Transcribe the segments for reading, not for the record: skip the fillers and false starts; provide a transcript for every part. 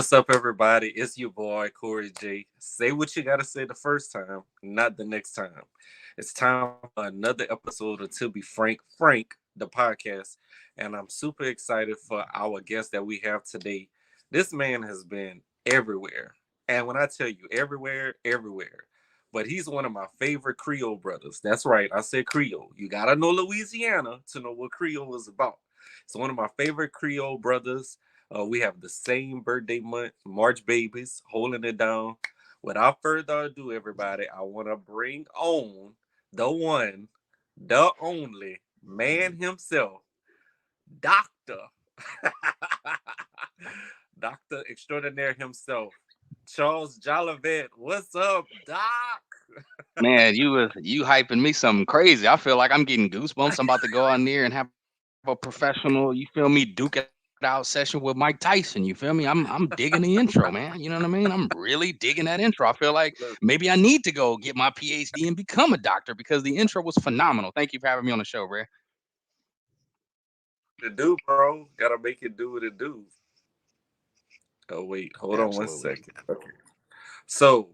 What's up, everybody? It's your boy, Corey J. Say what you got to say the first time, not the next time. It's time for another episode of To Be Frank, the podcast. And I'm super excited for our guest that we have today. This man has been everywhere. And when I tell you everywhere, everywhere. But he's one of my favorite Creole brothers. That's right, I said Creole. You got to know Louisiana to know what Creole is about. It's one of my favorite Creole brothers. We have the same birthday month, March babies, holding it down. Without further ado, everybody, I want to bring on the one, the only man himself, Doctor, Doctor Extraordinaire himself, Charles Jolivette. What's up, Doc? Man, you hyping me something crazy. I feel like I'm getting goosebumps. I'm about to go on there and have a professional, you feel me, duke it out session with Mike Tyson. You feel me? I'm digging the intro, man. You know what I mean? I'm really digging that intro. I feel like maybe I need to go get my PhD and become a doctor because the intro was phenomenal. Thank you for having me on the show, Ray. To do, bro. Gotta make it do what it do. Oh wait, hold on one Absolutely. second. Okay. So,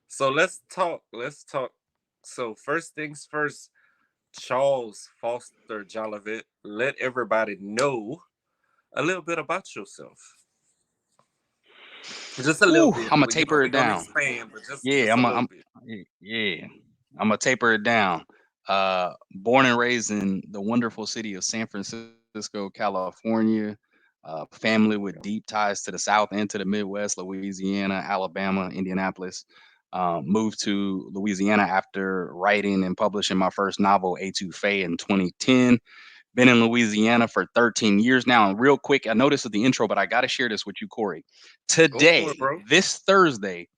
so let's talk. Let's talk. So first things first, Charles Foster Jolivette. Let everybody know a little bit about yourself. Just a little Whew, bit. I'm gonna Well, taper we're it gonna down. expand, but just Yeah, just a I'm a, little I'm bit. yeah. I'm gonna taper it down. Born and raised in the wonderful city of San Francisco, California. Family with deep ties to the South and to the Midwest, Louisiana, Alabama, Indianapolis. Moved to Louisiana after writing and publishing my first novel, Etouffee, in 2010. Been in Louisiana for 13 years now. And real quick, I know this is the intro, but I got to share this with you, Corey. Go for it, Today, bro. this Thursday,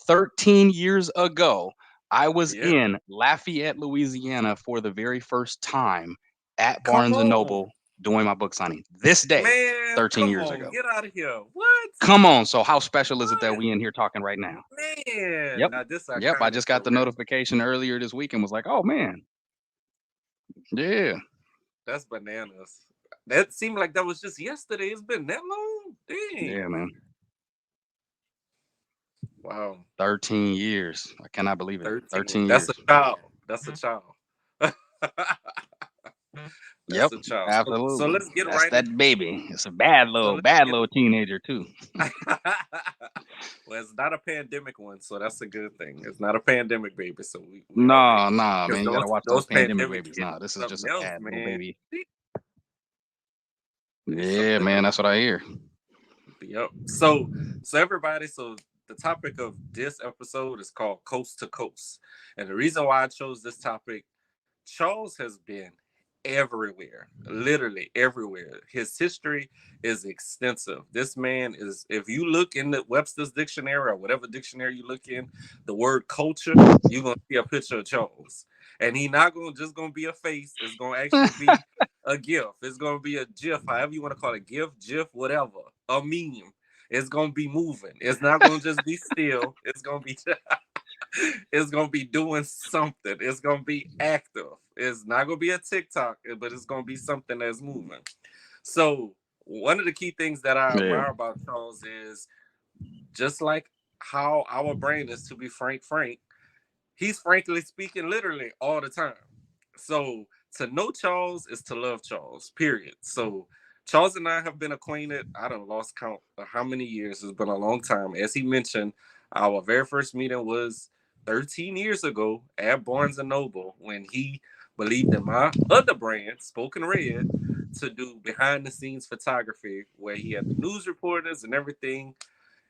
13 years ago, I was Yeah. in Lafayette, Louisiana for the very first time at Come Barnes and on, Noble doing my book signing. This day, man. 13 Come years on. ago. Get out of here. What? Come on. So, how special is it that What? we in here talking right now? Man. Yep. Now this Yep. I iconic just for got the real. notification earlier this week and was like, oh, man. Yeah. That's bananas. That seemed like that was just yesterday. It's been that long. Dang. Yeah, man. Wow. 13 years. I cannot believe it. 13. 13 That's a years. child. That's a child. Yep, That's a child. So absolutely. let's get That's right into that baby. It's a bad so little, let's bad get little teenager too. well, it's not a pandemic one, so that's a good thing. It's not a pandemic baby, so we okay. Nah, nah, Because man. You gotta watch those those pandemic pandemic babies. kids Nah, this is just something a else, bad little man. baby. It's Yeah, something man. else. That's what I hear. Yep. So everybody, so the topic of this episode is called Coast to Coast. And the reason why I chose this topic, Charles has been everywhere, literally everywhere. His history is extensive. This man is, if you look in the Webster's dictionary or whatever dictionary you look in, the word culture, you're gonna see a picture of Charles. And he not gonna just gonna be a face, it's gonna actually be a GIF. It's gonna be a GIF, however you want to call it, GIF, whatever, a meme. It's gonna be moving. It's not gonna just be still. It's gonna be it's gonna be doing something. It's gonna be active. It's not gonna be a TikTok, but it's gonna be something that's moving. So one of the key things that I Yeah. admire about Charles is just like how our brain is to be frank, he's frankly speaking literally all the time. So to know Charles is to love Charles, period. So Charles and I have been acquainted. I don't lost count of how many years. It's been a long time. As he mentioned, our very first meeting was 13 years ago at Barnes and Noble when he believed in my other brand, Spoken Red, to do behind the scenes photography where he had the news reporters and everything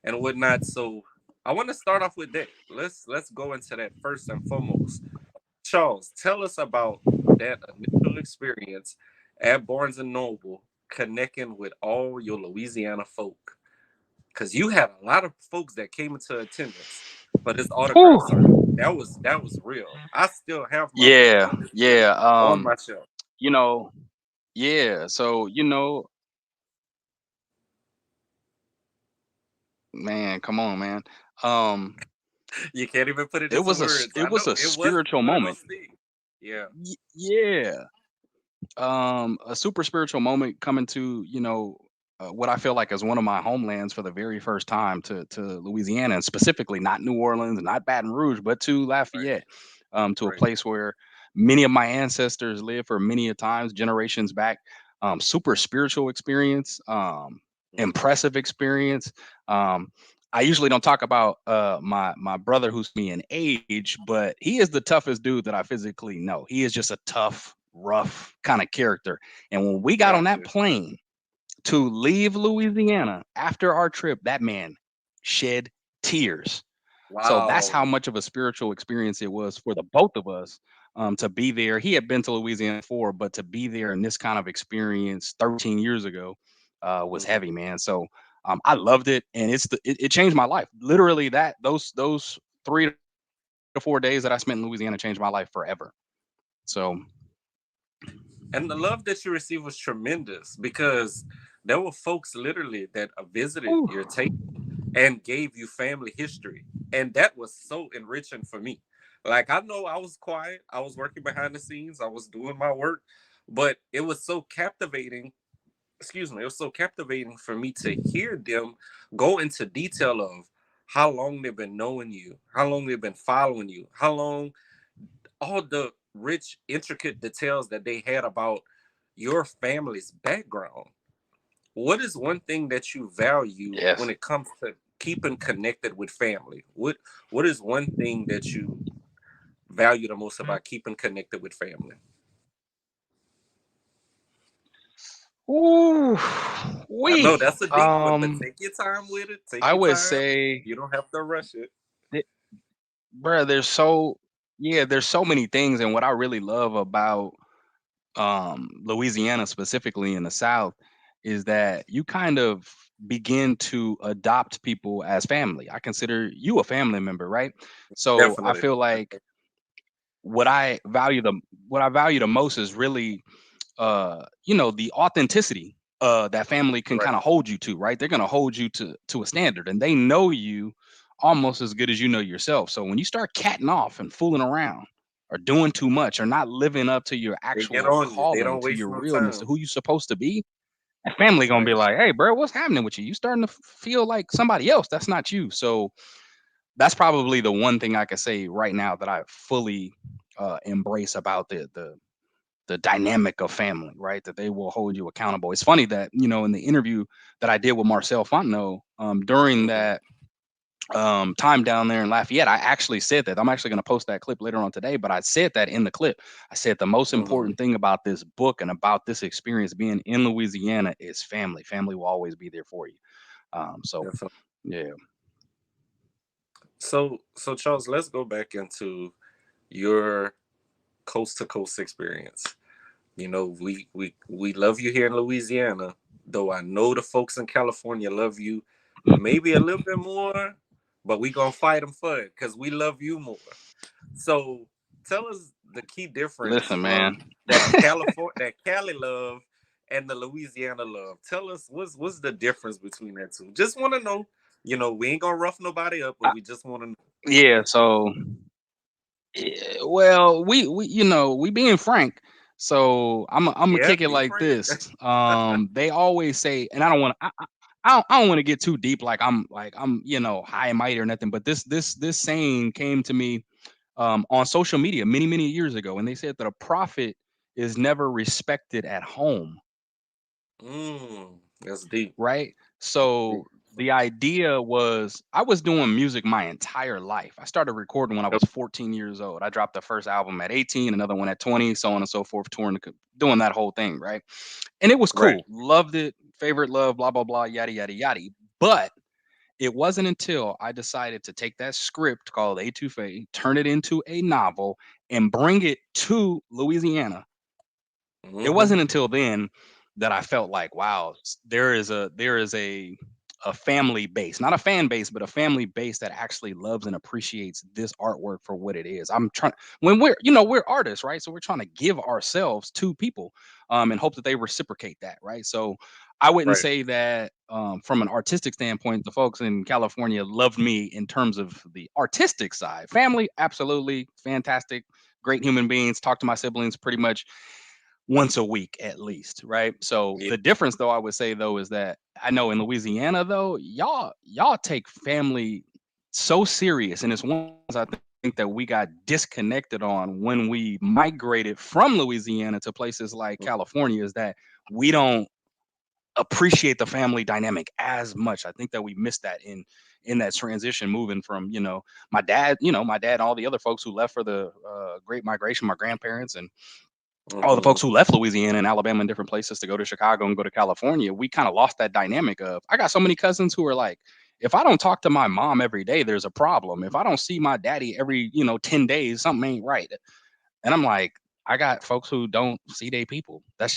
and whatnot. So I want to start off with that. Let's go into that first and foremost. Charles, tell us about that initial experience at Barnes and Noble, connecting with all your Louisiana folk, because you had a lot of folks that came into attendance for this autograph signing. Whew. That was real. I still have my book Yeah, on display yeah. on my shelf. You know, yeah. So, man, come on, man. Um, You can't even put it it into was words. I it was know a it wasn't spiritual one of moment. those things. Yeah. Yeah. A super spiritual moment coming to, what I feel like is one of my homelands for the very first time to Louisiana, and specifically not New Orleans, not Baton Rouge, but to Right. Lafayette, to a Right. place where many of my ancestors lived for many a times, generations back. Super spiritual experience, Mm-hmm. impressive experience. Um, I usually don't talk about my brother who's me in age, but he is the toughest dude that I physically know. He is just a tough, rough kind of character. And when we got on that Gotcha. plane to leave Louisiana after our trip, that man shed tears. So that's how Wow. much of a spiritual experience it was for the both of us, to be there. He had been to Louisiana before, but to be there in this kind of experience 13 years ago was Mm-hmm. heavy, man. So I loved it, and it changed my life. Literally, that those 3 to 4 days that I spent in Louisiana changed my life forever. So, And the love that you received was tremendous because there were folks literally that visited whew, your table and gave you family history. And that was so enriching for me. Like, I know I was quiet, I was working behind the scenes, I was doing my work, but it was so captivating. Excuse me, it was so captivating for me to hear them go into detail of how long they've been knowing you, how long they've been following you, how long, all the rich, intricate details that they had about your family's background. What is one thing that you value when yes. it comes to keeping connected with family? What is one thing that you value the most about keeping connected with family? Ooh, I know we that's a deep one, but take your time with it. Take I your would time. say, You don't have to rush it. bruh, there's so many things, and what I really love about Louisiana, specifically in the South, is that you kind of begin to adopt people as family. I consider you a family member, right? So I Definitely. feel like what I value the what I value the most is really the authenticity that family can Right. kind of hold you to, right? They're going to hold you to a standard, and they know you almost as good as you know yourself. So when you start catting off and fooling around or doing too much or not living up to your They get actual on you. They calling, don't to waste your no realness, to time. who you supposed to be, that family gonna be Right. like, hey bro, what's happening with you? You starting to feel like somebody else. That's not you. So that's probably the one thing I could say right now that I fully embrace about the dynamic of family, right? That they will hold you accountable. It's funny that, in the interview that I did with Marcel Fontenot, during Hmm. that time down there in Lafayette, I actually said that. I'm actually going to post that clip later on today, but I said that in the clip. I said the most Hmm. important thing about this book and about this experience being in Louisiana is family. Family will always be there for you. So Definitely. yeah. So Charles, let's go back into your coast to coast experience. We love you here in Louisiana, though I know the folks in California love you maybe a little bit more, but we gonna fight them for it because we love you more. So tell us the key difference Listen, from man. That Cali love and the Louisiana love. Tell us what's the difference between that two. Just want to know. We ain't gonna rough nobody up, but I, we just want to know. yeah. So well, we being frank. So I'm gonna Yeah, kick it be like frank. this. They always say, and I don't want to. I don't want to get too deep, like I'm high and mighty or nothing. But this saying came to me on social media many years ago, and they said that a prophet is never respected at home, That's deep. right? That's deep. So the idea was I was doing music my entire life. I started recording when I Yep. was 14 years old. I dropped the first album at 18, another one at 20, so on and so forth, touring, doing that whole thing, right? And it was Right. cool. Loved it. Favorite love, blah, blah, blah, yada, yada, yada. But it wasn't until I decided to take that script called Etouffee, turn it into a novel, and bring it to Louisiana. It Hmm. wasn't until then that I felt like, wow, there is a family base, not a fan base, but a family base that actually loves and appreciates this artwork for what it is. I'm trying when we're artists, right? So we're trying to give ourselves to people, and hope that they reciprocate that, right? So I wouldn't Right. say that from an artistic standpoint, the folks in California loved me in terms of the artistic side. Family, absolutely fantastic, great human beings. Talk to my siblings pretty much once a week at least, right? So Yeah. the difference, though, I would say though, is that I know in Louisiana though, y'all take family so serious, and it's one of the things I think that we got disconnected on when we migrated from Louisiana to places like California, is that we don't appreciate the family dynamic as much. I think that we missed that in that transition, moving from, my dad, all the other folks who left for the Great Migration, my grandparents, and all the Mm-hmm. folks who left Louisiana and Alabama and different places to go to Chicago and go to California. We kind of lost that dynamic of, I got so many cousins who are like, if I don't talk to my mom every day, there's a problem. If I don't see my daddy every 10 days, something ain't right. And I'm like, I got folks who don't see their people. That's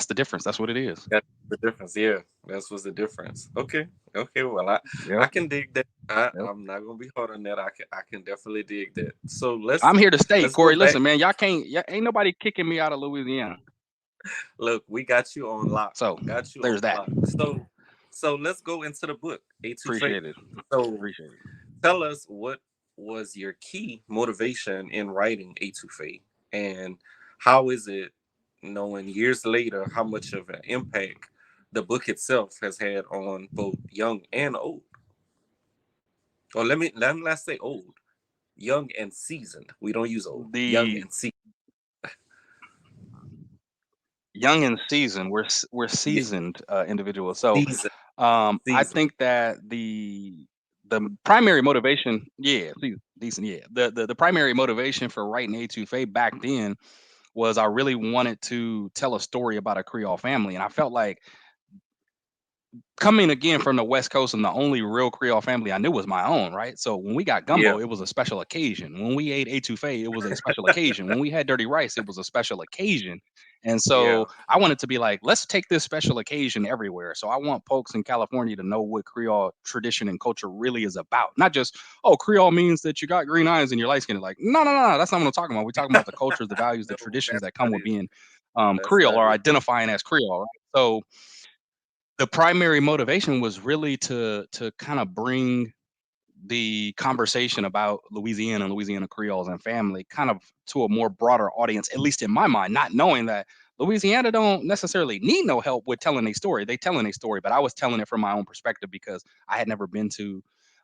the difference. That's what it is. That's the difference. Yeah, that's what's the difference. Okay, okay. Well, I Yep. can dig that. I, Yep. I'm not gonna be hard on that. I can definitely dig that. So let's I'm here to stay, let's go Corey. back. Listen, man, y'all can't, ain't nobody kicking me out of Louisiana. Look, we got you on lock. So Got you on there's that. lock. So let's go into the book, A2Faith. Appreciate it. So Appreciate it. tell us what was your key motivation in writing A2Faith, and how is it, knowing years later how much of an impact the book itself has had on both young and old. Or let's say old, young and seasoned. We don't use old. Young The and seasoned. young and seasoned, we're Yeah, seasoned individuals. So seasoned, I seasoned. think that the primary motivation, yeah, decent, yeah. The primary motivation for writing A2Faith back then was I really wanted to tell a story about a Creole family. And I felt like, coming again from the West Coast, and the only real Creole family I knew was my own, right? So when we got Yeah, gumbo, it was a special occasion. When we ate etouffee, it was a special occasion. When we had dirty rice, it was a special occasion. And yeah. so I wanted to be like, let's take this special occasion everywhere. So I want folks in California to know what Creole tradition and culture really is about. Not just, oh, Creole means that you got green eyes and you're light skinned. Like, no, no, no, no, that's not what I'm talking about. We're talking about the cultures, the values, the No, traditions that's that come not with it. being That's Creole, not or it. identifying as Creole. Right? So the primary motivation was really to kind of bring the conversation about Louisiana and Louisiana Creoles and family kind of to a more broader audience, at least in my mind, not knowing that Louisiana don't necessarily need no help with telling a story. They telling a story, but I was telling it from my own perspective because I had never been to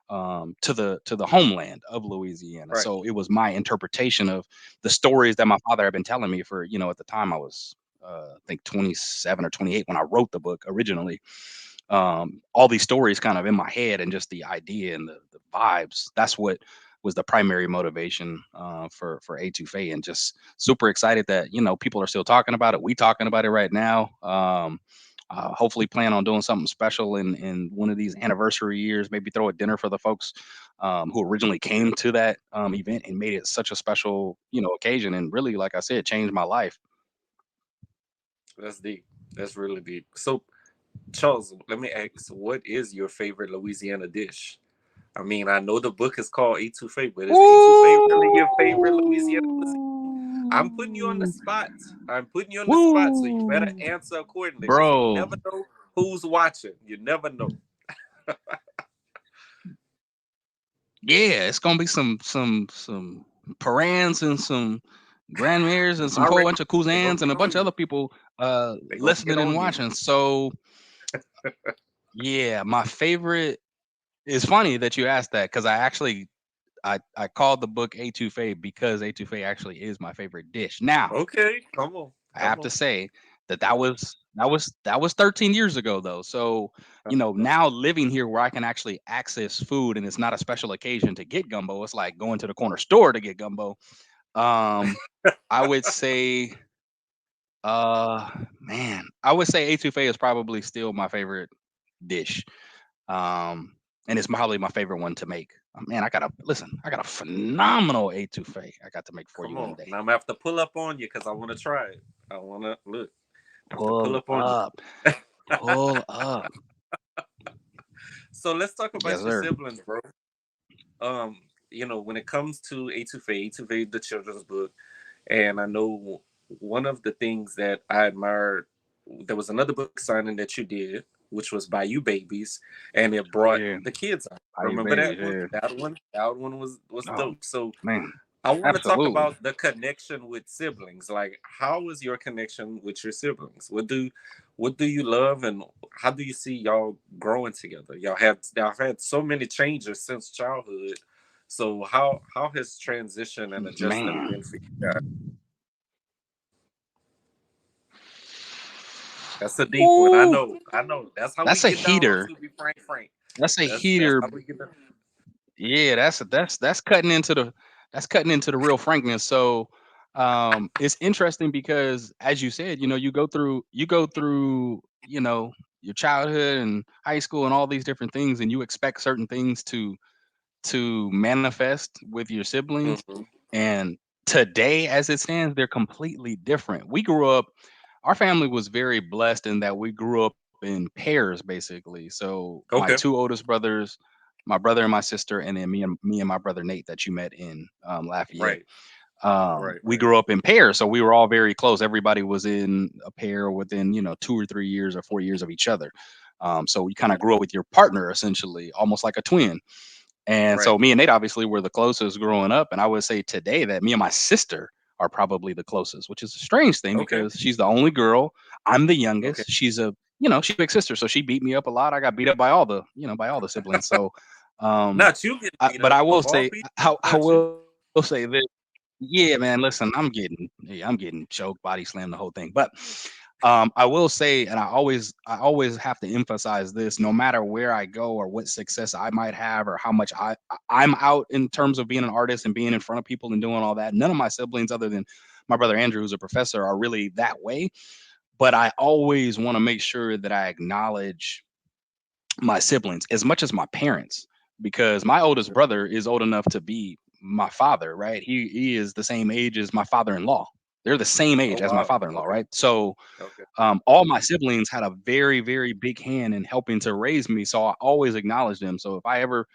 the homeland of Louisiana. Right. So it was my interpretation of the stories that my father had been telling me for, at the time I was I think 27 or 28 when I wrote the book originally. All these stories kind of in my head, and just the idea and the vibes. That's what was the primary motivation for A2Fae, and just super excited that people are still talking about it. We talking about it right now. Hopefully plan on doing something special in one of these anniversary years. Maybe throw a dinner for the folks who originally came to that event and made it such a special occasion, and really, like I said, changed my life. That's deep. That's really deep. So, Charles, let me ask, what is your favorite Louisiana dish? I mean, I know the book is called Etouffee, but is Etouffee really your favorite Louisiana cuisine? I'm putting you on the Ooh. spot. I'm putting you on the spot, so you better Woo, answer accordingly, because you bro. never know who's watching. You never know. Yeah, it's gonna be some parents and some grandmares and I'm some whole already. bunch of They're gonna cousins and get a on bunch of you. other people They're gonna get listening and on you. watching. So yeah, my favorite. It's funny that you asked that, because I called the book Etouffee because Etouffee actually is my favorite dish. Now Okay, come on, I come have to on. say that was 13 years ago though. So, now living here where I can actually access food, and it's not a special occasion to get gumbo. It's like going to the corner store to get gumbo. Um, I would say, man, I would say etouffee is probably still my favorite dish. Um, and it's probably my favorite one to make. Man, I got a phenomenal etouffee I got to make for Come you one on. day. Now I'm gonna have to pull up on you because I want to try it. I want to look. I have to pull Pull up on you. up, pull up. So let's talk Yes, about your sir. siblings, bro. Um, when it comes to A2Fae, the children's book, and I know one of the things that I admired, there was another book signing that you did, which was by you babies, and it Oh brought yeah, the kids out. how you Remember babies? that one? Yeah. That one was Oh dope. So man, I want to talk absolutely. about the connection with siblings. Like, how is your connection with your siblings? what do you love, and how do you see y'all growing together? Y'all had so many changes since childhood. So how has transition and adjusting Man, been for you guys? That's a deep one. I ooh, know. I know. That's how we that's a get down on heater. To Be Frank Frank. That's a That's heater. how we get down. Yeah, that's cutting into the real frankness. So it's interesting because as you said, you go through your childhood and high school and all these different things, and you expect certain things to manifest with your siblings. Hmm. And today, as it stands, they're completely different. Our family was very blessed in that we grew up in pairs, basically. So my Okay. two oldest brothers, my brother and my sister, and then me and my brother Nate that you met in Lafayette. Right. Right. We Right. grew up in pairs, so we were all very close. Everybody was in a pair within 2 or 3 years or 4 years of each other. So you kind of Right. grew up with your partner essentially, almost like a twin. And Right. so me and Nate obviously were the closest growing up. And I would say today that me and my sister are probably the closest, which is a strange thing Okay. because she's the only girl. I'm the Okay. youngest. She's a big sister. So she beat me up a lot. I got beat up by all the siblings. So, um, Not you getting beat but up I will of all say, people. I Not you. will say this. Yeah, man, listen, I'm getting choked, body slammed, the whole thing. But I will say, and I always have to emphasize this: no matter where I go or what success I might have or how much I'm out in terms of being an artist and being in front of people and doing all that, none of my siblings, other than my brother Andrew, who's a professor, are really that way. But I always want to make sure that I acknowledge my siblings as much as my parents, because my oldest brother is old enough to be my father, right? He is the same age as my father-in-law. They're the same Oh age as my wow. father-in-law, Okay. right? So Okay. all my siblings had a very, very big hand in helping to raise me. So I always acknowledge them. So if I ever,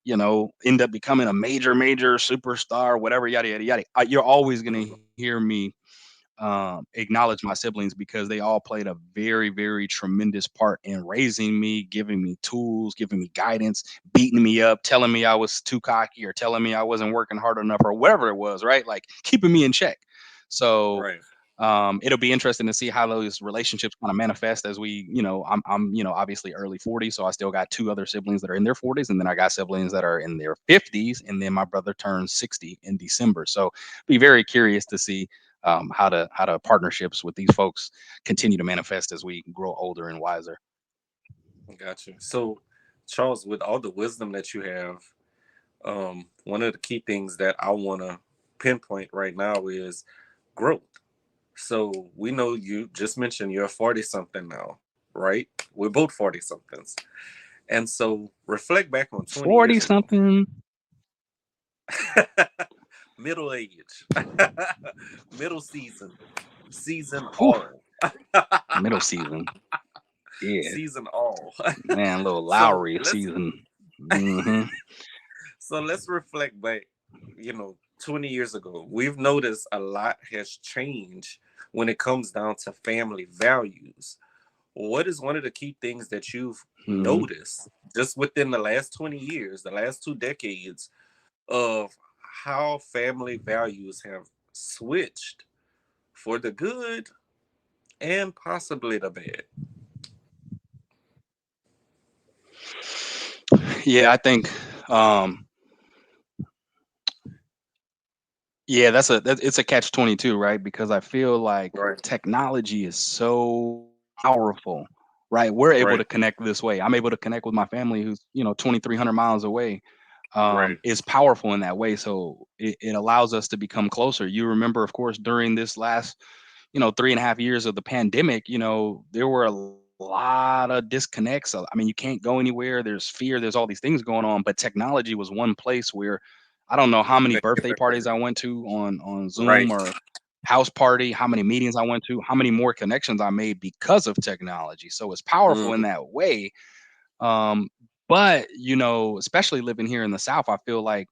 end up becoming a major, major superstar, whatever, yada, yada, yada, you're always going to Mhm. hear me acknowledge my siblings because they all played a very, very tremendous part in raising me, giving me tools, giving me guidance, beating me up, telling me I was too cocky or telling me I wasn't working hard enough or whatever it was, right? Like keeping me in check. So Right. it'll be interesting to see how those relationships kind of manifest as I'm obviously early 40s, so I still got two other siblings that are in their 40s, and then I got siblings that are in their 50s, and then my brother turns 60 in December. So be very curious to see how the partnerships with these folks continue to manifest as we grow older and wiser. Got you. So, Charles, with all the wisdom that you have, one of the key things that I want to pinpoint right now is growth. So we know you just mentioned you're 40 something now, right? We're both 40 somethings. And so reflect back on 20 40 years ago. something. Middle age, middle season, season Whew, all, middle season. Yeah, season all. man, little so Lowry let's season. Hmm. so let's reflect back, 20 years ago. We've noticed a lot has changed when it comes down to family values. What is one of the key things that you've Hmm. noticed just within the last 20 years, the last 2 decades, of how family values have switched for the good and possibly the bad? Yeah, I think um yeah, it's a catch 22, right? Because I feel like Right. technology is so powerful, right? We're able Right. to connect this way. I'm able to connect with my family who's, 2,300 miles away. Right. Is powerful in that way. So it allows us to become closer. You remember, of course, during this last, 3.5 years of the pandemic, there were a lot of disconnects. So, I mean, you can't go anywhere. There's fear. There's all these things going on. But technology was one place where I don't know how many Make it birthday parties better. I went to on Right. Zoom or house party, how many meetings I went to, how many more connections I made because of technology. So it's powerful in Mhm. that way. Um, but especially living here in the South, I feel like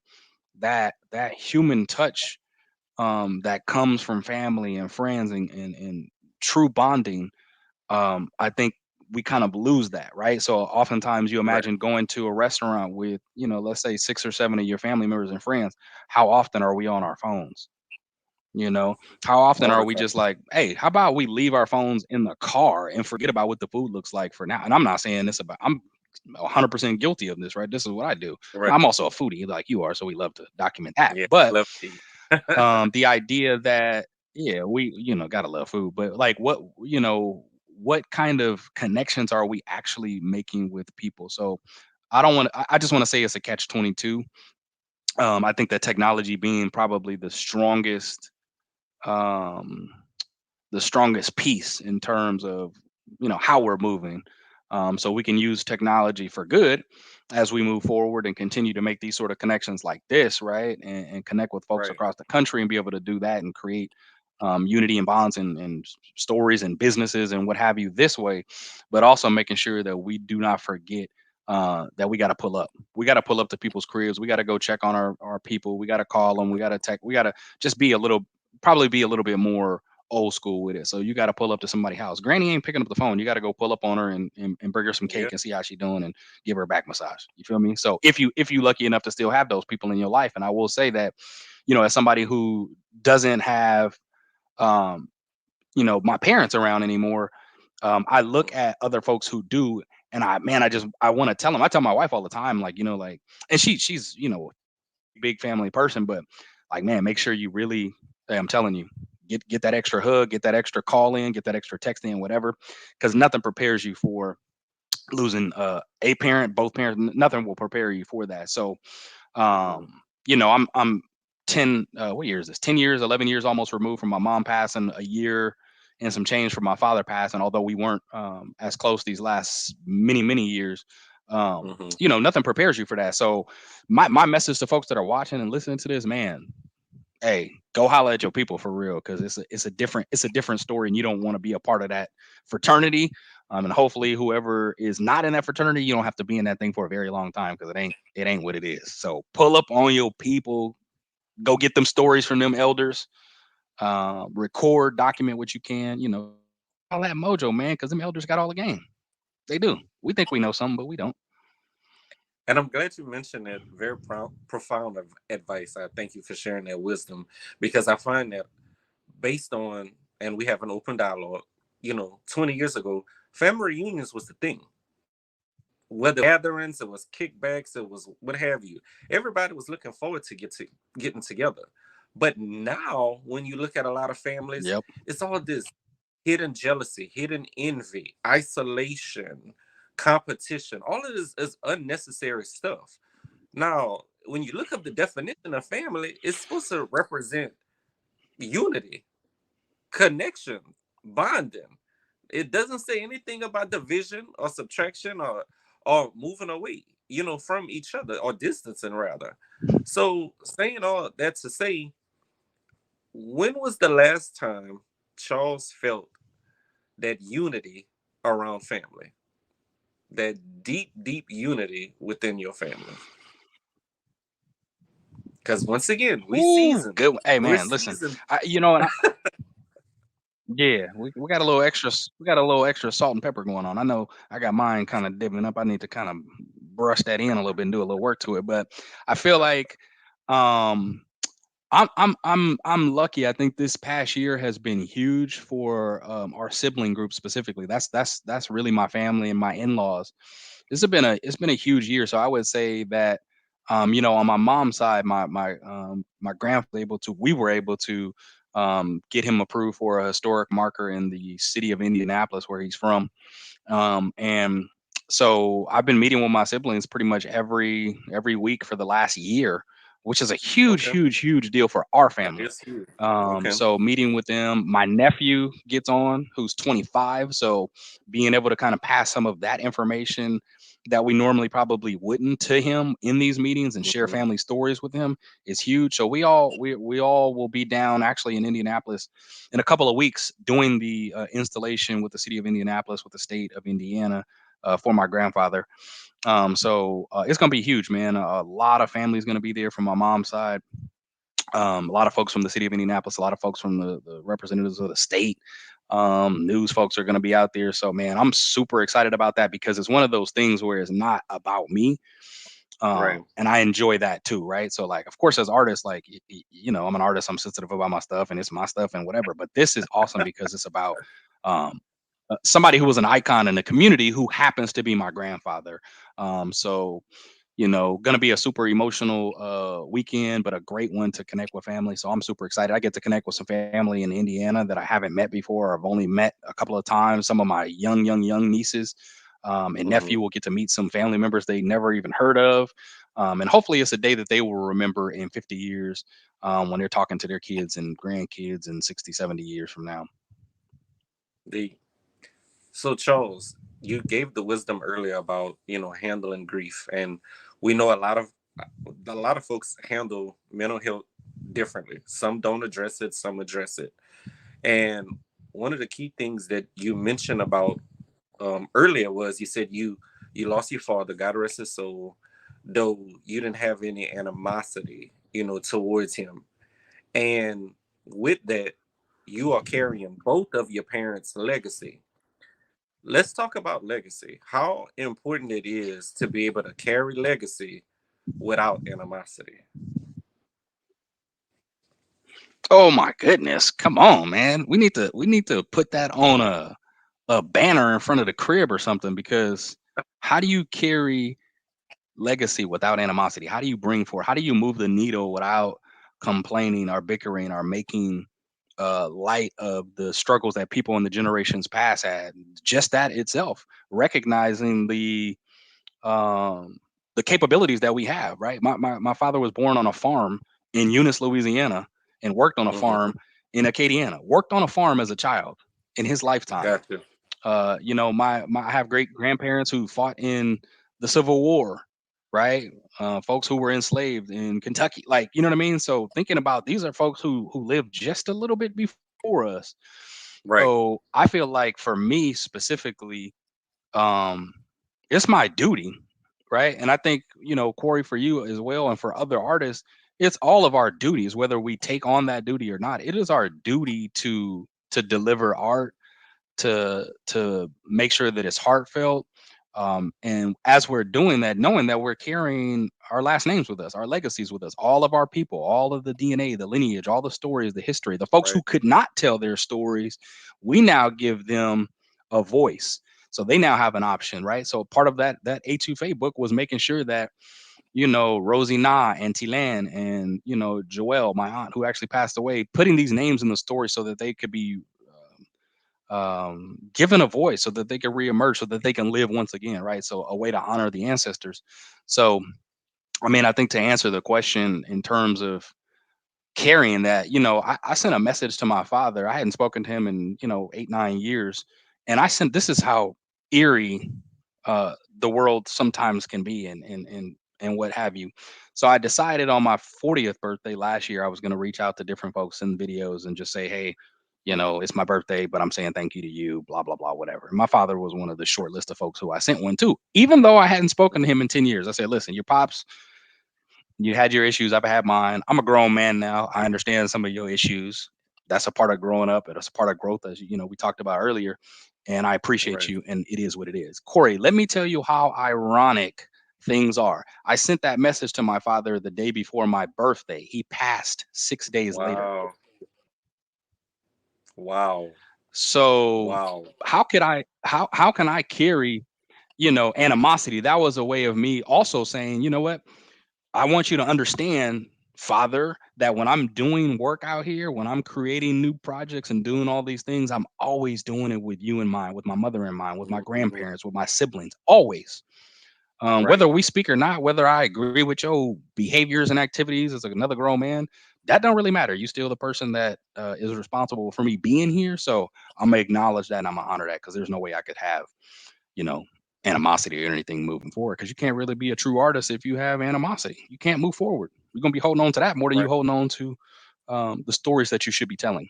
that human touch that comes from family and friends and true bonding, I think we kind of lose that, right? So oftentimes you Right. imagine going to a restaurant with, let's say 6 or 7 of your family members and friends. How often are we on our phones? You know, how often all are the we time. just like, hey, how about we leave our phones in the car and forget about what the food looks like for now? And I'm not saying this about, I'm 100% guilty of this, right? This is what I do. Right. Now, I'm also a foodie like you are, so we love to document that. Yeah, But love to eat. the idea that, yeah, we, gotta love food, but like what kind of connections are we actually making with people? So I don't want to, I just want to say it's a catch 22. I think that technology being probably um, the strongest piece in terms of how we're moving. So we can use technology for good as we move forward and continue to make these sort of connections like this, right? And connect with folks Right. across the country and be able to do that and create unity and bonds and stories and businesses and what have you this way, but also making sure that we do not forget that we got to pull up. We got to pull up to people's cribs. We got to go check on our people. We got to call them. We got to tech. We got to just be a little, probably be a little bit more old school with it. So you got to pull up to somebody's house. Granny ain't picking up the phone. You got to go pull up on her and bring her some Yeah. cake and see how she doing and give her a back massage. You feel me? So if you lucky enough to still have those people in your life, and I will say that, as somebody who doesn't have um, my parents around anymore, I look Mhm. at other folks who do, and I want to tell them. I tell my wife all the time, like, like, and she's big family person, but like, man, make sure you really, hey, I'm telling you, get that extra hug, get that extra call in, get that extra text in, whatever, because nothing prepares you for losing a parent, both parents. Nothing will prepare you for that. So, Mhm. um, I'm 10. What year is this? 10 years, 11 years almost removed from my mom passing, a year and some change from my father passing. Although we weren't as close these last many years. Mhm. Nothing prepares you for that. So my message to folks that are watching and listening to this, man, hey, go holler at your people for real, because it's a different story, and you don't want to be a part of that fraternity. And hopefully, whoever is not in that fraternity, you don't have to be in that thing for a very long time, because it ain't what it is. So pull up on your people, go get them stories from them elders, record, document what you can. Holla at Mojo, man, because them elders got all the game. They do. We think we know something, but we don't. And I'm glad you mentioned that very profound of advice. I thank you for sharing that wisdom because I find that based on, and we have an open dialogue, 20 years ago, family reunions was the thing. Whether gatherings, it was kickbacks, it was what have you. Everybody was looking forward to getting together. But now, when you look at a lot of families, Yep. it's all this hidden jealousy, hidden envy, isolation, competition. All of this is unnecessary stuff. Now, when you look up the definition of family, it's supposed to represent unity, connection, bonding. It doesn't say anything about division or subtraction or moving away, from each other or distancing rather. So saying all that to say, when was the last time Charles felt that unity around family? That deep, deep unity within your family? Because once again, we Ooh, seasoned. good. Hey, We're man, listen. seasoned. And yeah, we got a little extra we got a little extra salt and pepper going on. I know I got mine kind of dipping up. I need to kind of brush that in a little bit and do a little work to it. But I feel like um I'm lucky. I think this past year has been huge for our sibling group specifically. That's really my family and my in-laws. It's been a huge year. So I would say that on my mom's side, my grandfather able to we were able to get him approved for a historic marker in the city of Indianapolis where he's from. And so I've been meeting with my siblings pretty much every week for the last year, which is a huge, Okay. huge, huge deal for our That family. is huge. Okay. So meeting with them, my nephew gets on, who's 25. So being able to kind of pass some of that information that we normally probably wouldn't to him in these meetings and share Mhm. family stories with him is huge. So we all will be down actually in Indianapolis in a couple of weeks doing the installation with the city of Indianapolis with the state of Indiana for my grandfather. So it's gonna be huge, man. A lot of families gonna be there from my mom's side. A lot of folks from the city of Indianapolis, a lot of folks from the representatives of the state, news folks are going to be out there. So, man, I'm super excited about that because it's one of those things where it's not about me. Right. And I enjoy that too, right? So like, of course, as artists, like I'm an artist, I'm sensitive about my stuff and it's my stuff and whatever. But this is awesome because it's about um, somebody who was an icon in the community who happens to be my grandfather. So gonna be a super emotional weekend, but a great one to connect with family. So I'm super excited. I get to connect with some family in Indiana that I haven't met before. I've only met a couple of times. Some of my young nieces and Hmm. nephew will get to meet some family members they never even heard of. And hopefully it's a day that they will remember in 50 years when they're talking to their kids and grandkids in 60, 70 years from now. The So Charles, you gave the wisdom earlier about handling grief, and we know a lot of folks handle mental health differently. Some don't address it, some address it. And one of the key things that you mentioned about earlier was you said you lost your father, God rest his soul, though you didn't have any animosity, towards him. And with that, you are carrying both of your parents' legacy. Let's talk about legacy. How important it is to be able to carry legacy without animosity. Oh my goodness. Come on, man. We need to put that on a banner in front of the crib or something because how do you carry legacy without animosity? How do you bring forth? How do you move the needle without complaining or bickering or making light of the struggles that people in the generations past had? Just that itself, recognizing um, the capabilities that we have. Right. My father was born on a farm in Eunice, Louisiana, and worked on a Hmm. farm in Acadiana. Worked on a farm as a child in his lifetime. Got you. My I have great grandparents who fought in the Civil War, right? Folks who were enslaved in Kentucky, like you know what I mean. So thinking about these are folks who lived just a little bit before us. Right. So I feel like for me specifically, um, it's my duty, right? And I think Corey, for you as well, and for other artists, it's all of our duties, whether we take on that duty or not. It is our duty to deliver art to make sure that it's heartfelt. And as we're doing that, knowing that we're carrying our last names with us, our legacies with us, all of our people, all of the DNA, the lineage, all the stories, the history, the folks Right. who could not tell their stories, we now give them a voice. So they now have an option, right? So part of that A2Faye book was making sure that Rosie Na and Tilan and Joelle, my aunt who actually passed away, putting these names in the story so that they could be given a voice so that they can reemerge so that they can live once again, right? So a way to honor the ancestors. So I mean, I think to answer the question in terms of carrying that, I sent a message to my father. I hadn't spoken to him in 8 9 years, and I sent, this is how eerie the world sometimes can be, and what have you. So I decided on my 40th birthday last year I was going to reach out to different folks in videos and just say, hey, it's my birthday, but I'm saying thank you to you, blah blah blah, whatever. And my father was one of the short list of folks who I sent one to, even though I hadn't spoken to him in 10 years. I said, listen, your pops, you had your issues. I've had mine. I'm a grown man now. I understand some of your issues. That's a part of growing up. And it's a part of growth, as we talked about earlier. And I appreciate Right. you. And it is what it is. Corey, let me tell you how ironic things are. I sent that message to my father the day before my birthday. He passed 6 days later. Wow. Wow. So Wow. how can I carry, animosity? That was a way of me also saying, you know what? I want you to understand, Father, that when I'm doing work out here, when I'm creating new projects and doing all these things, I'm always doing it with you in mind, with my mother in mind, with my Hmm. grandparents, with my siblings, always. Right. Whether we speak or not, whether I agree with your behaviors and activities as another grown man, that don't really matter. You still the person that is responsible for me being here. So I'm gonna acknowledge that and I'm gonna honor that because there's no way I could have you know, animosity or anything moving forward because you can't really be a true artist if you have animosity. You can't move forward. You're gonna be holding on to that more than you Right. holding on to the stories that you should be telling.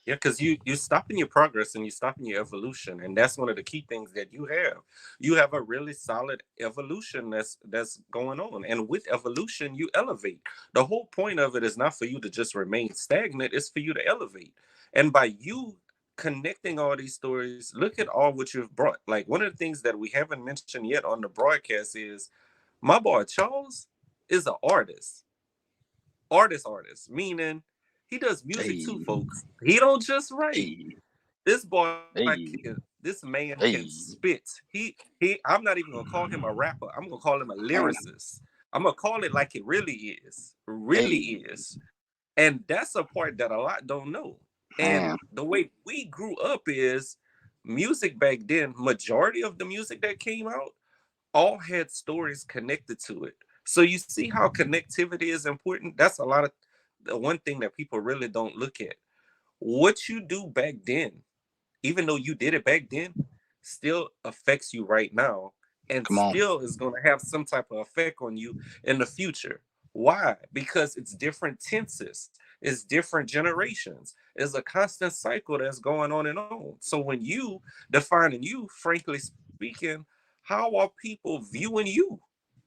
Yeah, because you're stopping your progress and you're stopping your evolution, and that's one of the key things that you have. You have a really solid evolution that's going on, and with evolution, you elevate. The whole point of it is not for you to just remain stagnant; it's for you to elevate. And by you connecting all these stories, look at all what you've brought. Like one of the things that we haven't mentioned yet on the broadcast is My boy Charles is an artist, meaning he does music too, Hey, folks. He don't just write. hey, This boy hey, this man can hey. spit. He I'm not even gonna call him a rapper. I'm gonna call him a Man, lyricist. I'm gonna call it like it really is. Really hey, is. And that's a part that a lot don't know. And man. the way we grew up is music back then, majority of the music that came out all had stories connected to it. So you see how connectivity is important. That's a lot of the one thing that people really don't look at. What you do back then, even though you did it back then, still affects you right now and Come on. still is going to have some type of effect on you in the future. Why? Because it's different tenses, it's different generations, it's a constant cycle that's going on and on. So when you defining you, frankly speaking, how are people viewing you?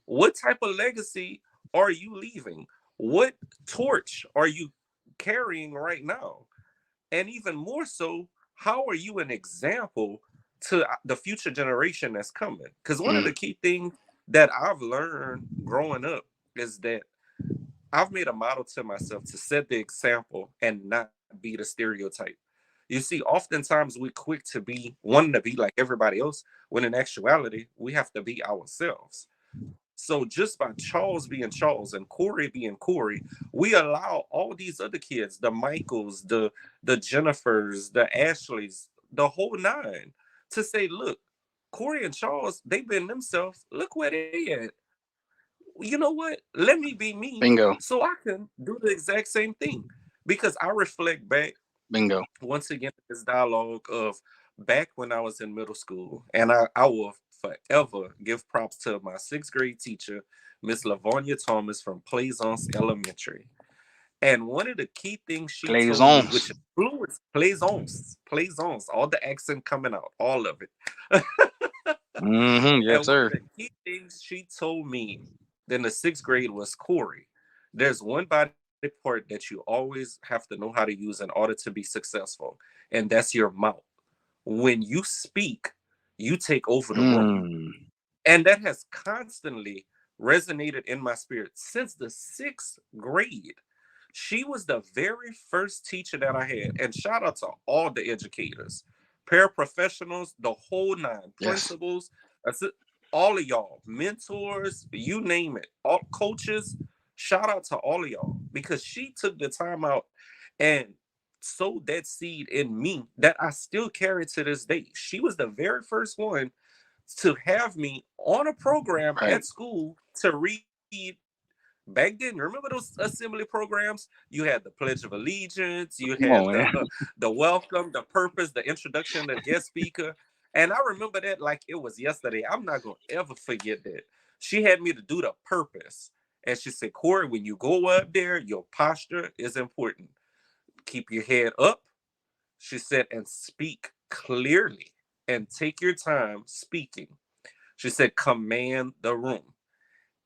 What type of legacy are you leaving? What torch are you carrying right now? And even more so, how are you an example to the future generation that's coming? Because one of Mm, the key things that I've learned growing up is that I've made a model to myself to set the example and not be the stereotype. You see, oftentimes we quick to be wanting to be like everybody else, when in actuality, we have to be ourselves. So just by Charles being Charles and Corey being Corey, we allow all these other kids, the Michaels, the Jennifers, the Ashleys, the whole nine, to say, look, Corey and Charles, they've been themselves. Look where they at. You know what? Let me be me bingo, so I can do the exact same thing. Because I reflect back bingo. once again this dialogue of back when I was in middle school, and I will forever give props to my sixth grade teacher, Miss Lavonia Thomas from Plaisance Elementary. And one of the key things she told me, which Plaisance. influenced Plaisance, all the accent coming out, all of it. Mm-hmm. Yes, And one of sir. the key things she told me in the sixth grade was Corey, there's one body part that you always have to know how to use in order to be successful, and that's your mouth. When you speak, you take over the room. Mm, And that has constantly resonated in my spirit since the sixth grade. She was the very first teacher that I had. And shout out to all the educators, paraprofessionals, the whole nine, yes. principals, all of y'all, mentors, you name it, all coaches. Shout out to all of y'all because she took the time out and sowed that seed in me that I still carry to this day. She was the very first one to have me on a program Right. at school to read. Back then, remember those assembly programs? You had the Pledge of Allegiance, you Come had on, man. the welcome, the purpose, the introduction, the guest speaker. And I remember that like it was yesterday. I'm not gonna ever forget that. She had me to do the purpose. And she said, Corey, when you go up there, your posture is important. Keep your head up, she said, and speak clearly and take your time speaking. She said, command the room.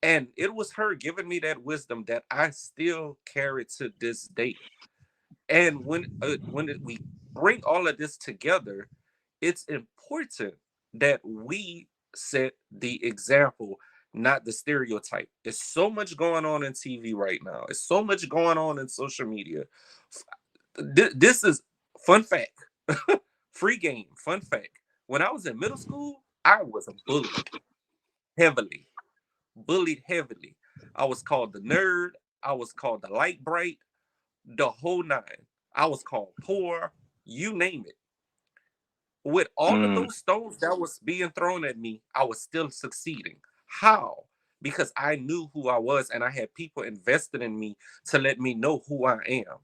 And it was her giving me that wisdom that I still carry to this day. And we bring all of this together, it's important that we set the example, not the stereotype. There's so much going on in TV right now. There's so much going on in social media. This is fun fact, free game. Fun fact. When I was in middle school, I was heavily, bullied heavily. I was called the nerd. I was called the light bright, the whole nine. I was called poor, you name it. With all of Mm, those stones that was being thrown at me, I was still succeeding. How? Because I knew who I was and I had people invested in me to let me know who I am.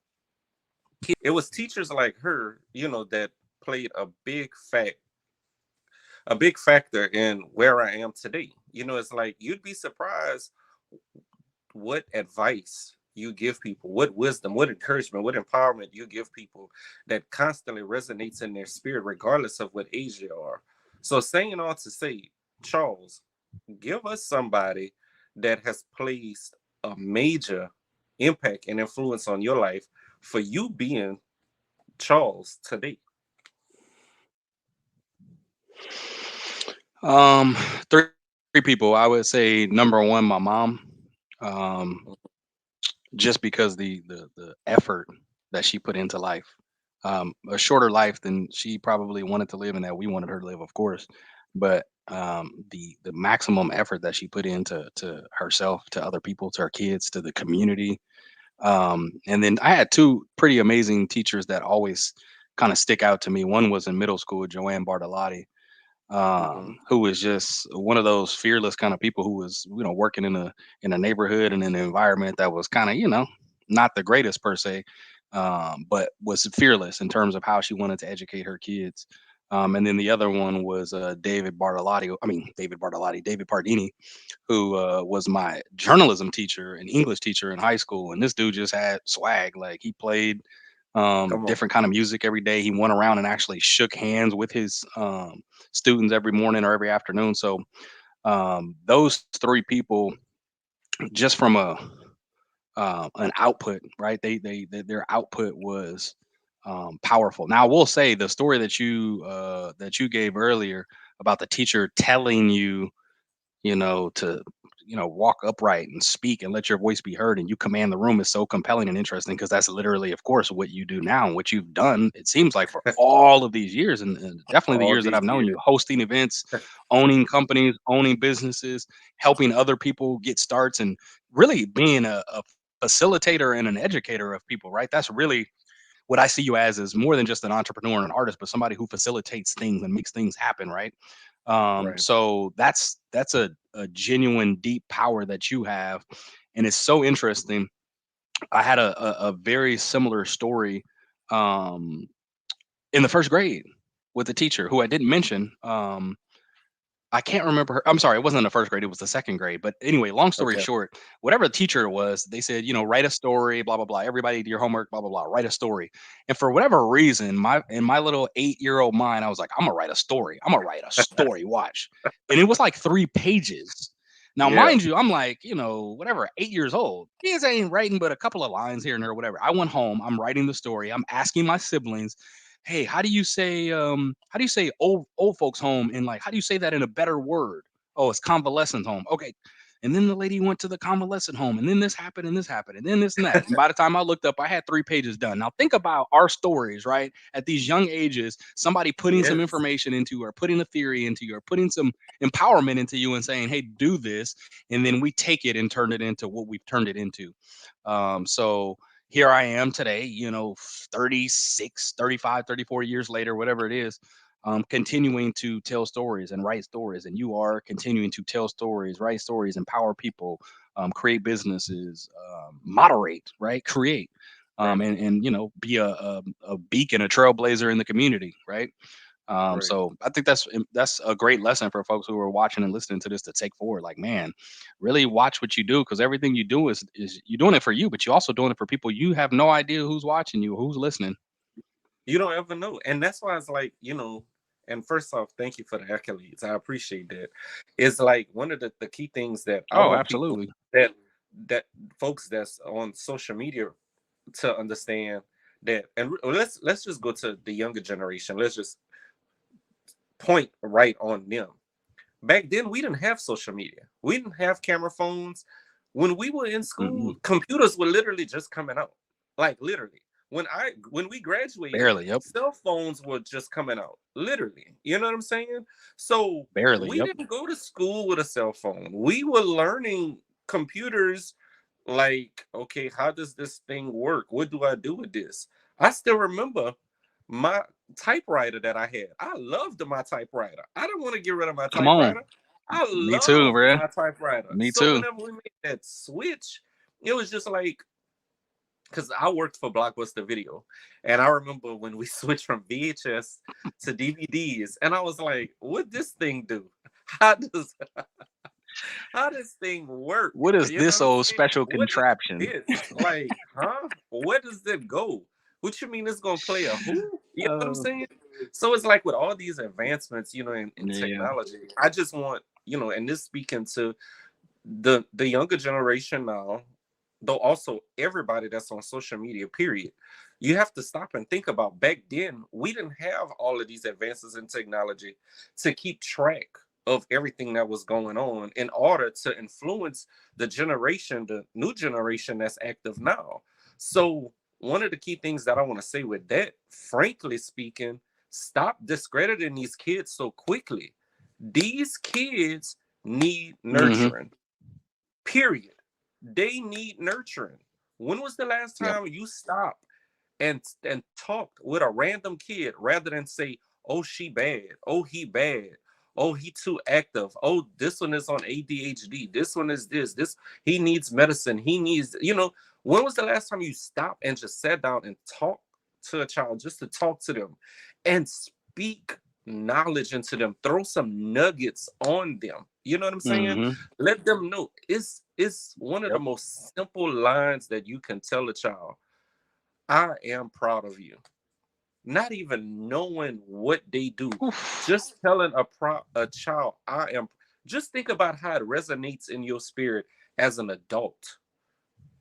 It was teachers like her, that played a big factor in where I am today. It's like you'd be surprised what advice you give people, what wisdom, what encouragement, what empowerment you give people that constantly resonates in their spirit, regardless of what age they are. So, saying all to say, Charles, give us somebody that has placed a major impact and influence on your life for you being Charles today. um, three. Three people. I would say number one, my mom. Um, just because the effort that she put into life. A shorter life than she probably wanted to live and that we wanted her to live, of course. But the maximum effort that she put into to herself, to other people, to her kids, to the community. And then I had two pretty amazing teachers that always kind of stick out to me. One was in middle school, Joanne Bartolotti, Mm-hmm. who was just one of those fearless kind of people who was, working in a neighborhood and in an environment that was kind of, not the greatest per se, but was fearless in terms of how she wanted to educate her kids. And then the other one was David Pardini, who was my journalism teacher and English teacher in high school. And this dude just had swag. Like he played Come on. different kind of music every day. He went around and actually shook hands with his students every morning or every afternoon. So those three people, just from a an output, right? Their output was powerful. Now, I will say the story that you gave earlier about the teacher telling you, to walk upright and speak and let your voice be heard and you command the room is so compelling and interesting because that's literally, of course, what you do now and what you've done, it seems like, for all of these years, and definitely the All years that these I've known you, years. hosting events, owning companies, owning businesses, helping other people get starts, and really being a facilitator and an educator of people, right? That's really what I see you as, is more than just an entrepreneur and an artist, but somebody who facilitates things and makes things happen, right? Right. So that's a genuine deep power that you have, and it's so interesting. I had a very similar story um, in the first grade with a teacher who I didn't mention. I can't remember her. I'm sorry, it wasn't in the first grade, it was the second grade. But anyway, long story Okay. short, whatever the teacher was, they said, write a story, blah, blah, blah. Everybody do your homework, blah, blah, blah. Write a story. And for whatever reason, my little 8-year-old mind, I was like, I'm gonna write a story. I'm gonna write a story. Watch. And it was like 3 pages. Now, Yeah. mind you, I'm like, whatever, 8 years old. Kids ain't writing but a couple of lines here and there, whatever. I went home, I'm writing the story, I'm asking my siblings, hey, how do you say old folks home, and like how do you say that in a better word? Oh, it's convalescent home. Okay. And then the lady went to the convalescent home, and then this happened, and this happened, and then this and that. And by the time I looked up, I had 3 pages done. Now think about our stories, right? At these young ages, somebody putting some Yes. information into, or putting a theory into you, or putting some empowerment into you and saying, hey, do this. And then we take it and turn it into what we've turned it into. So here I am today, 36, 35, 34 years later, whatever it is, continuing to tell stories and write stories. And you are continuing to tell stories, write stories, empower people, create businesses, moderate, right? Create. Right. And be a beacon, a trailblazer in the community, right? Right. So I think that's a great lesson for folks who are watching and listening to this to take forward. Like, man, really watch what you do, because everything you do is you're doing it for you, but you're also doing it for people. You have no idea who's watching you, who's listening. You don't ever know. And that's why it's like, and first off, thank you for the accolades. I appreciate that. It's like one of the key things that I Oh, want people absolutely. that folks that's on social media to understand that. And let's just go to the younger generation. Let's just point right on them. Back then, we didn't have social media. We didn't have camera phones. When we were in school, Mm-mm. computers were literally just coming out. Like literally. When we graduated, Barely. Yep. cell phones were just coming out. Literally. You know what I'm saying? So Barely. we Yep. didn't go to school with a cell phone. We were learning computers like, okay, how does this thing work? What do I do with this? I still remember my typewriter that I had. I loved my typewriter. I didn't want to get rid of my Come on. typewriter. I Me too, loved bro. my typewriter. Me So too. whenever we made that switch, it was just like, because I worked for Blockbuster Video, and I remember when we switched from VHS to DVDs, and I was like, "What this thing do? How does how does thing work? What is You know this what I'm old saying? special What is contraption? this? Like, huh? Where does it go? What you mean it's gonna play a who? You know what I'm Uh, saying? So it's like with all these advancements, in yeah. technology, I just want, and this speaking to the younger generation now, though also everybody that's on social media, period. You have to stop and think about back then, we didn't have all of these advances in technology to keep track of everything that was going on in order to influence the new generation that's active now. So, one of the key things that I want to say with that, frankly speaking, stop discrediting these kids so quickly. These kids need Mm-hmm. nurturing, period. They need nurturing. When was the last Yep. time you stopped and talked with a random kid rather than say, "Oh, she bad. Oh, he bad. Oh, he too active. Oh, this one is on ADHD. This one is this. This he needs medicine. He needs, when was the last time you stopped and just sat down and talked to a child just to talk to them and speak knowledge into them, throw some nuggets on them. You know what I'm saying? Mm-hmm. Let them know. It's one of the Yep. most simple lines that you can tell a child. I am proud of you. Not even knowing what they do, Oof. just telling a child, I am. Just think about how it resonates in your spirit as an adult.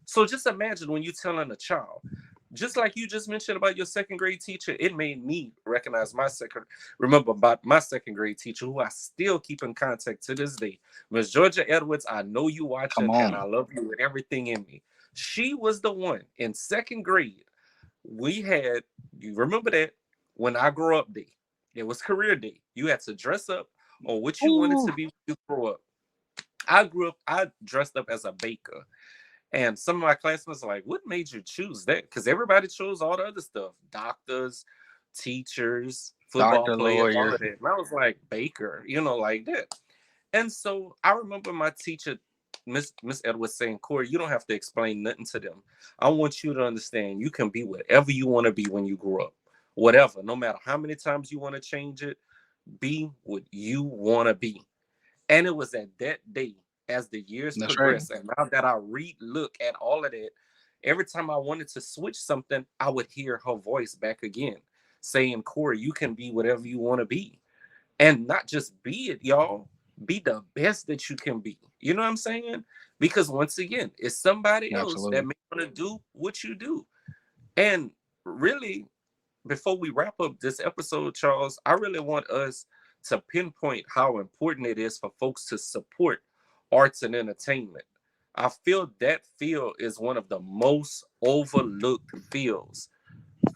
So just imagine when you're telling a child, just like you just mentioned about your second grade teacher, it made me recognize remember about my second grade teacher, who I still keep in contact to this day. Miss Georgia Edwards, I know you Come watching and I on. love you with everything in me. She was the one in second grade. We had, you remember that when I grew up day, it was career day. You had to dress up on what you wanted Ooh. to be when you grew up. I dressed up as a baker. And some of my classmates are like, what made you choose that? Because everybody chose all the other stuff, doctors, teachers, football Doctor, players, all lawyer. of that. And I was like, baker, like that. And so I remember my teacher, Miss Edwards, saying, Corey, you don't have to explain nothing to them. I want you to understand you can be whatever you want to be when you grow up. Whatever, no matter how many times you want to change it, be what you want to be. And it was at that day, as the years That's right. progressed, and now that I look at all of that, every time I wanted to switch something, I would hear her voice back again saying, Corey, you can be whatever you want to be. And not just be it, y'all, be the best that you can be. You know what I'm saying? Because once again, it's somebody else that Absolutely. may want to do what you do. And really, before we wrap up this episode, Charles, I really want us to pinpoint how important it is for folks to support arts and entertainment. I feel that field is one of the most overlooked fields.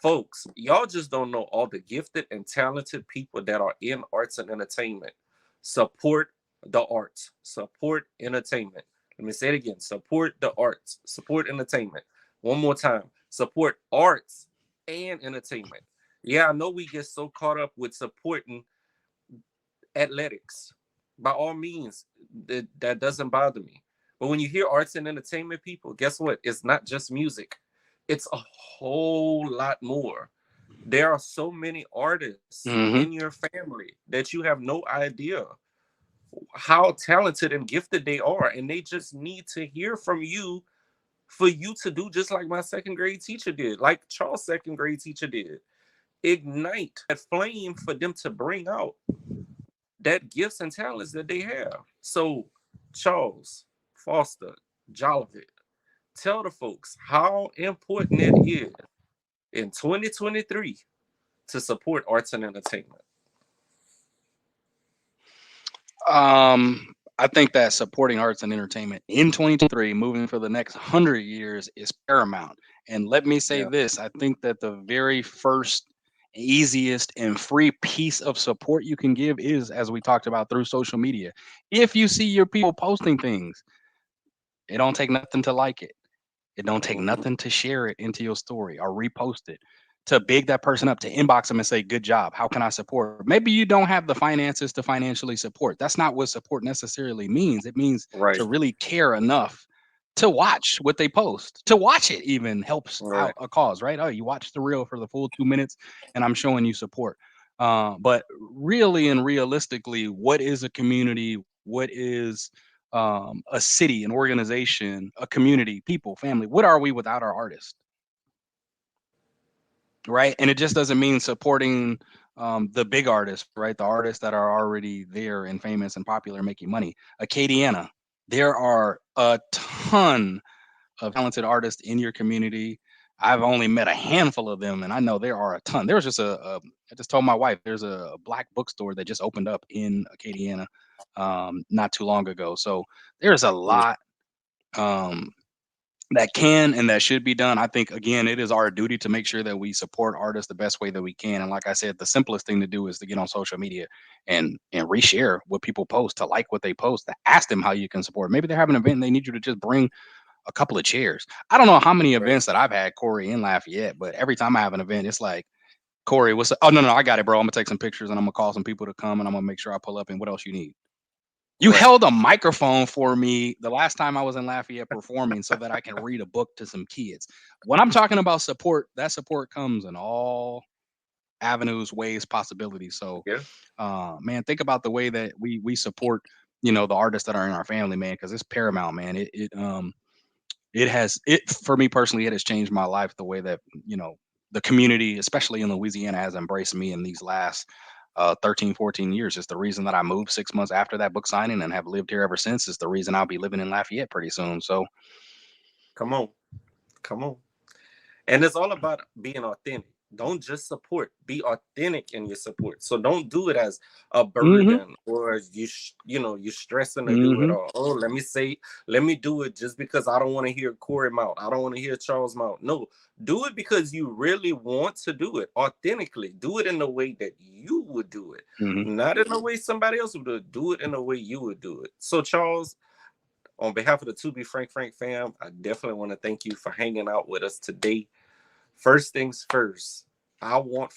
Folks, y'all just don't know all the gifted and talented people that are in arts and entertainment. Support the arts, support entertainment. Let me say it again, support the arts, support entertainment. One more time, support arts and entertainment. Yeah, I know we get so caught up with supporting athletics. By all means, that doesn't bother me. But when you hear arts and entertainment people, guess what? It's not just music, it's a whole lot more. There are so many artists in Mm-hmm. your family that you have no idea how talented and gifted they are. And they just need to hear from you for you to do just like my second grade teacher did, like Charles' second grade teacher did. Ignite that flame for them to bring out that gifts and talents that they have. So, Charles Foster Jolivette, tell the folks how important it is in 2023 to support arts and entertainment. I think that supporting arts and entertainment in 2023, moving for the next 100 years, is paramount. And let me say Yeah, this: I think that the very first, easiest, and free piece of support you can give is, as we talked about, through social media. If you see your people posting things, it don't take nothing to like it. It don't take mhm, nothing to share it into your story or repost it, to big that person up, to inbox them and say, "Good job. How can I support?" Maybe you don't have the finances to financially support. That's not what support necessarily means. It means right, to really care enough to watch what they post. To watch it even helps right, out a cause, right? Oh, you watch the reel for the full 2 minutes, and I'm showing you support. But really and realistically, what is a community? What is a city, an organization, a community, people, family? What are we without our artists, right? And it just doesn't mean supporting the big artists, right? The artists that are already there and famous and popular, making money. Acadiana, there are a ton of talented artists in your community. I've only met a handful of them, and I know there are a ton. There was just I just told my wife there's a black bookstore that just opened up in Acadiana, not too long ago. So there's a Mm, lot that can and that should be done. I think again, it is our duty to make sure that we support artists the best way that we can. And like I said, the simplest thing to do is to get on social media and reshare what people post, to like what they post, to ask them how you can support. Maybe they're having an event and they need you to just bring a couple of chairs. I don't know how many right. events that I've had, Corey, in Lafayette, but every time I have an event, it's like, Corey, oh no, I got it, bro. I'm gonna take some pictures and I'm gonna call some people to come and I'm gonna make sure I pull up. And what else you need? You Right. held a microphone for me the last time I was in Lafayette performing so that I can read a book to some kids. When I'm talking about support, that support comes in all avenues, ways, possibilities. So, Yeah. man, think about the way that we support, the artists that are in our family, man, because it's paramount, man. It has for me personally, it has changed my life the way that the community, especially in Louisiana, has embraced me in these last 13 14 years. It's the reason that I moved 6 months after that book signing and have lived here ever since. Is the reason I'll be living in Lafayette pretty soon. So Come on. Come on. And it's all about being authentic. Don't just support. Be authentic in your support. So don't do it as a hmm burden, or you're stressing to do it. hmm Or let me do it just because I don't want to hear Corey Mount. I don't want to hear Charles Mount. No, do it because you really want to do it authentically. Do it in the way that you would do it, hmm not in the way somebody else would do it. Do it in the way you would do it. So Charles, on behalf of the To Be Frank fam, I definitely want to thank you for hanging out with us today. First things first, I want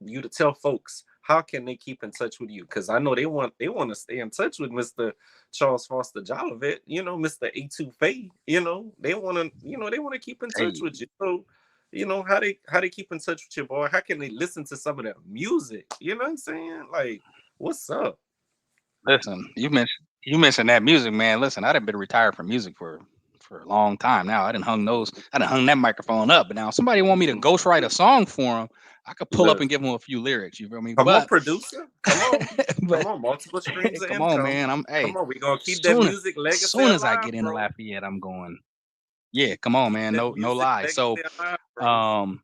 you to tell folks how can they keep in touch with you, because I know they want to stay in touch with Mr. Charles Foster Jolivette, Mr. A2 Faye, they want to keep in touch hey, with you. So, how they keep in touch with your boy? How can they listen to some of that music? You know what I'm saying? Like, what's up? listen, you mentioned that music, man. Listen, I done been retired from music for a long time now. I done hung that microphone up. But now somebody want me to ghostwrite a song for them, I could pull up Look, and give them a few lyrics. You feel me? come on, But producer. Come on. Come but on, multiple streams of come on, income. man. I'm Come hey, on, we gonna keep that soon music legacy soon as I alive, get into bro. Lafayette, I'm going. Yeah, come on, Keep man. that No music lie. So legacy alive, bro. um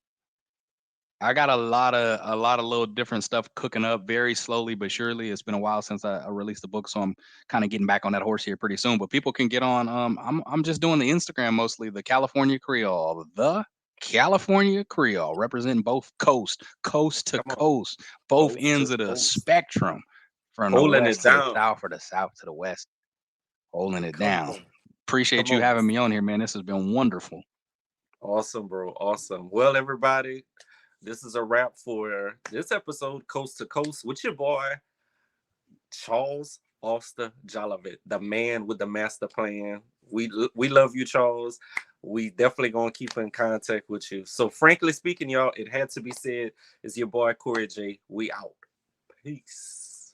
I got a lot of little different stuff cooking up very slowly but surely. It's been a while since I released the book, so I'm kind of getting back on that horse here pretty soon. But people can get on. I'm just doing the Instagram mostly. The California Creole, representing both coast to Come on, coast, both coast to ends of the coast, spectrum, from the holding it west to the down. south or the south to the west, holding it Come down. on, Appreciate come you on. having me on here, man. This has been wonderful. Awesome, bro. Awesome. Well, everybody, this is a wrap for this episode, Coast to Coast, with your boy Charles Foster Jolivette, the man with the master plan. We love you, Charles. We definitely gonna keep in contact with you. So, frankly speaking, y'all, it had to be said. It's your boy Corey J. We out. Peace.